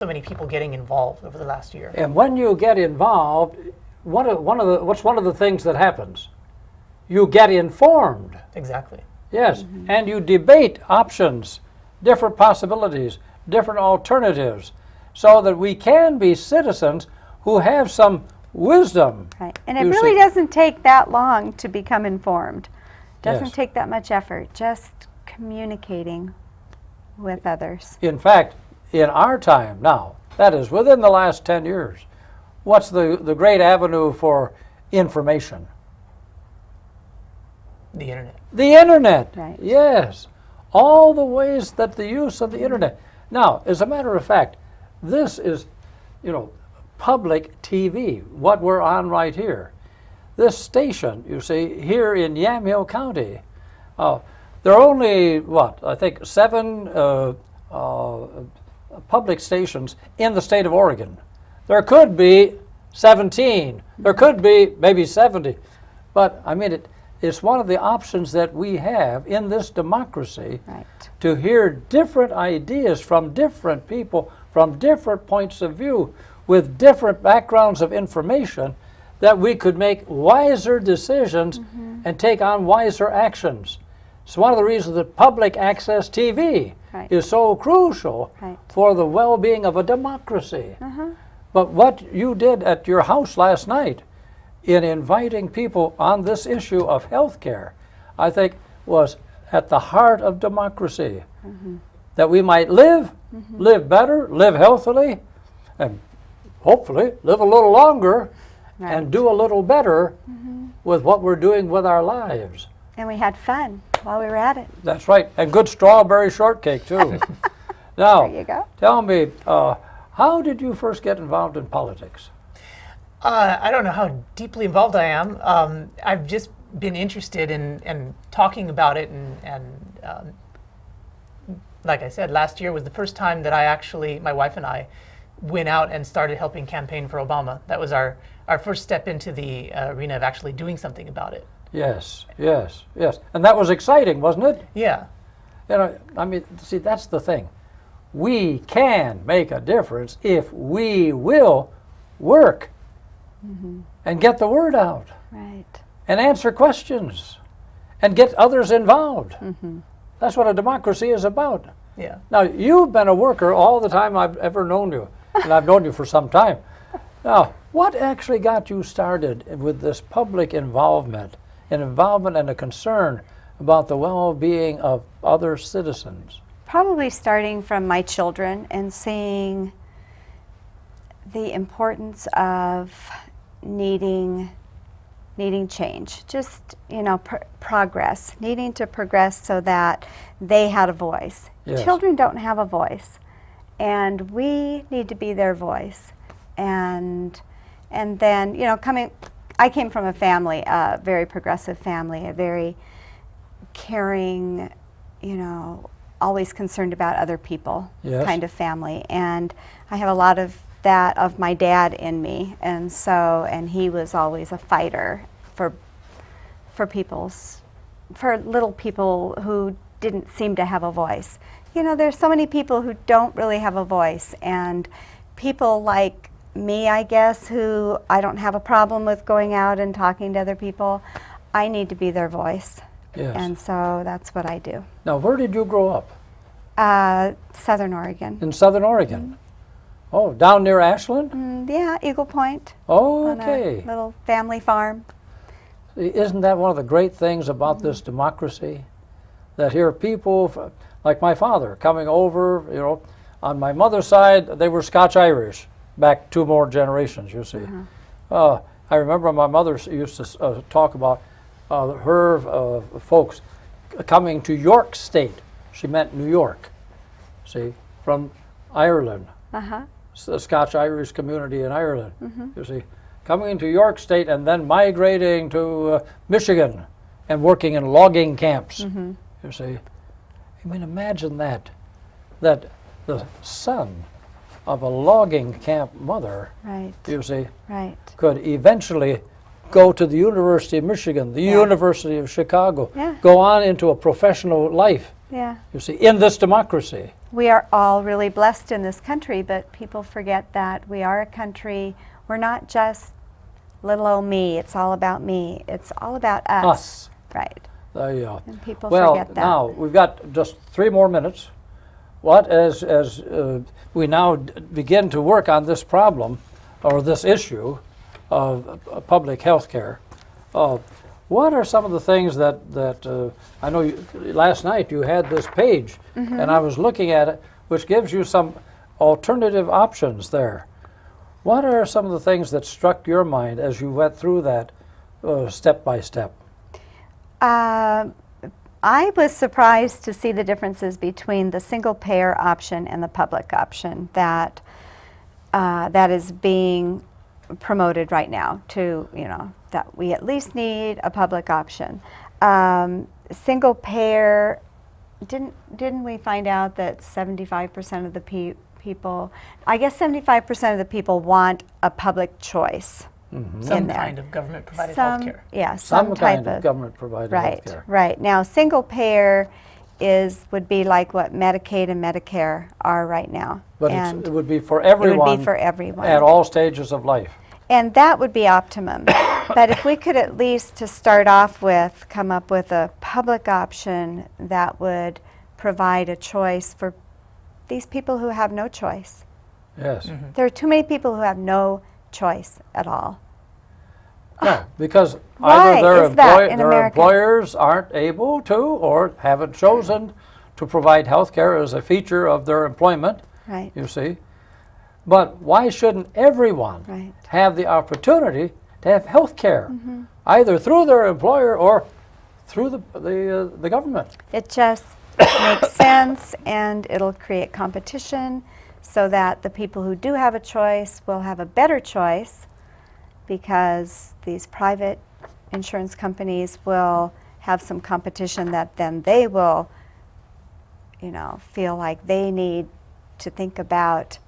so many people getting involved over the last year. And when you get involved, what's one of the things that happens? You get informed. Exactly. Yes, and you debate options, different possibilities, different alternatives, so that we can be citizens who have some wisdom. Right. And it really doesn't take that long to become informed. Doesn't Yes. take that much effort, just communicating with others. In fact, in our time now, that is within the last 10 years, what's the great avenue for information? The internet. The internet. Right. Yes. All the ways that the use of the internet. Now, as a matter of fact, this is, public TV, what we're on right here. This station, you see, here in Yamhill County, there are only, I think 7 public stations in the state of Oregon. There could be 17. There could be maybe 70. But, I mean, it's one of the options that we have in this democracy to hear different ideas from different people, from different points of view, with different backgrounds of information, that we could make wiser decisions and take on wiser actions. It's one of the reasons that public access TV is so crucial for the well-being of a democracy. But what you did at your house last night in inviting people on this issue of health care, I think was at the heart of democracy. That we might live better, live healthily, and hopefully live a little longer and do a little better with what we're doing with our lives. And we had fun while we were at it. That's right, and good strawberry shortcake too. Now, There you go. tell me, how did you first get involved in politics? I don't know how deeply involved I am. I've just been interested in talking about it, and like I said, last year was the first time that my wife and I, went out and started helping campaign for Obama. That was our first step into the arena of actually doing something about it. Yes. And that was exciting, wasn't it? Yeah. I mean, see, that's the thing. We can make a difference if we will work and get the word out Right. and answer questions and get others involved. That's what a democracy is about. Yeah. Now, you've been a worker all the time I've ever known you, and I've known you for some time. Now, what actually got you started with this public involvement and a concern about the well-being of other citizens? Probably starting from my children and seeing the importance of needing change, just progress, needing to progress so that they had a voice. Yes. Children don't have a voice, and we need to be their voice. And then I came from a family, a very progressive family, a very caring, always concerned about other people kind of family, and I have a lot of that of my dad in me, and he was always a fighter for little people who didn't seem to have a voice. There's so many people who don't really have a voice, and people like me, I guess, who I don't have a problem with going out and talking to other people. I need to be their voice. Yes. And so that's what I do. Now, where did you grow up? Southern Oregon. In Southern Oregon? Oh, down near Ashland? Yeah, Eagle Point. Oh, On okay. a little family farm. Isn't that one of the great things about this democracy? That here are people like my father coming over, on my mother's side, they were Scotch-Irish, back 2 more generations, you see. I remember my mother used to talk about her folks coming to York State. She meant New York, see, from Ireland, the Scotch-Irish community in Ireland, you see, coming into York State and then migrating to Michigan and working in logging camps, you see. I mean, imagine that the son of a logging camp mother, you see, could eventually go to the University of Michigan, the University of Chicago, go on into a professional life, you see, in this democracy. we are all really blessed in this country, but people forget that we are a country. We're not just little old me. It's all about me. It's all about us. Us. Right. There you go. And people Well, forget that. now we've got just 3 more minutes. What, as we now begin to work on this problem or this issue of public health care, what are some of the things that I know last night you had this page, and I was looking at it, which gives you some alternative options there. What are some of the things that struck your mind as you went through that step by step? I was surprised to see the differences between the single payer option and the public option that that is being promoted right now. To that we at least need a public option. Single payer, didn't we find out that 75% of the people, I guess 75% of the people want a public choice. Some kind of government-provided health care. Yeah, Some type kind of government-provided right, health care. Right. Now, single payer would be like what Medicaid and Medicare are right now. But and it would be for everyone. It would be for everyone. At all stages of life. And that would be optimum. But if we could at least, to start off with, come up with a public option that would provide a choice for these people who have no choice. Yes. There are too many people who have no choice at all. No, because Why either is that in their America? employers aren't able to or haven't chosen to provide health care as a feature of their employment, Right. you see. But why shouldn't everyone Right. have the opportunity to have health care, either through their employer or through the government? It just makes sense, and it'll create competition so that the people who do have a choice will have a better choice, because these private insurance companies will have some competition that then they will, feel like they need to think about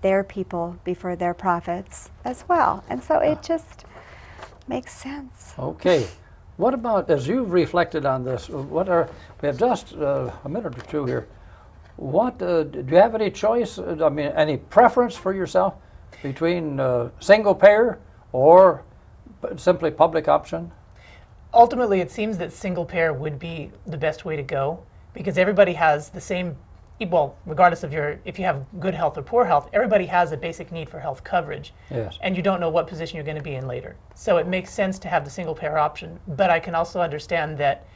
their people before their profits as well. And so it just makes sense. Okay. What about, as you've reflected on this, we have just a minute or two here. Do you have any choice, any preference for yourself between single payer or simply public option? Ultimately, it seems that single payer would be the best way to go, because everybody has the same, well, regardless of if you have good health or poor health, everybody has a basic need for health coverage. Yes. And you don't know what position you're going to be in later. So it makes sense to have the single payer option. But I can also understand that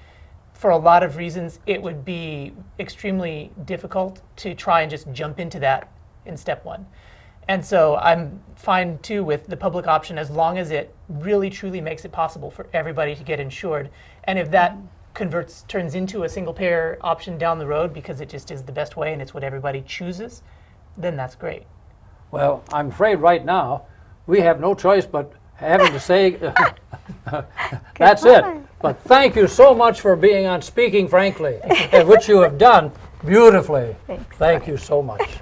for a lot of reasons, it would be extremely difficult to try and just jump into that in step one. And so I'm fine too with the public option, as long as it really truly makes it possible for everybody to get insured. And if that turns into a single payer option down the road because it just is the best way and it's what everybody chooses, then that's great. Well, I'm afraid right now we have no choice but having to say that's it. But thank you so much for being on Speaking Frankly, which you have done beautifully. Thanks. Thank you so much.